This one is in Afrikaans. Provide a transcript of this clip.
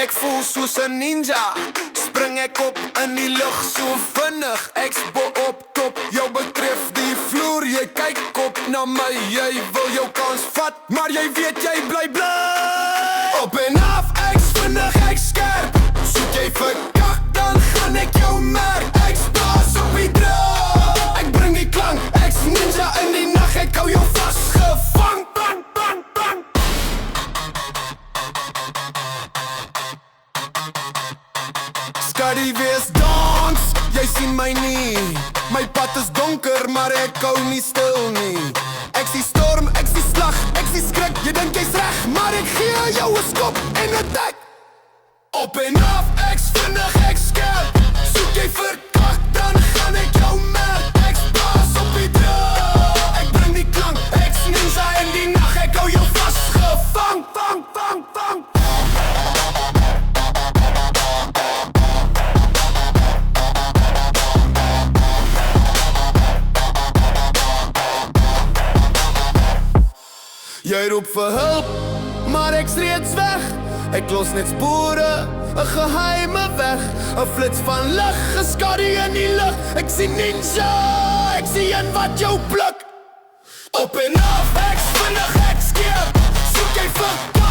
Ek voel soos 'n ninja, spring ek op in die lug so vinnig. Ek's bo op top, jou betref die vloer. Jy kyk op na my, jy wil jou kans vat, maar jy weet jy bly bly. Op en af, ek's vinnig, ek's skerp. Soek jy vir kak, dan gaan ek jou merk. Ek's baas op die drum, ek bring die klank. Ek's ninja in die nag, ek hou jou vasgevang. Bang, bang, bang. Skadi wees dans, jy sien my nie. My pad is donker, maar ek hou nie stil nie. Ek sien storm, ek sien slag, ek sien skrik. Jy dink jy's reg, maar ek gee jou 'n skop en 'n tek. Op en af, ek's vinnig, ek's skerp. Soek jy vir kak, dan gaan ek jou merk. Ek's baas op die drum, ek bring die klank. Ek's ninja in die nag, ek hou jou vasgevang. Vang, vang, vang. Jy roep vir hulp, maar ek's reeds weg. Ek los net spore, 'n geheime weg. 'n Flits van lig, 'n skadu in die lug. Ek sien ninja, ek sien een wat jou pluk. Op en af, ek's vinnig, ek's skerp. Soek jy vir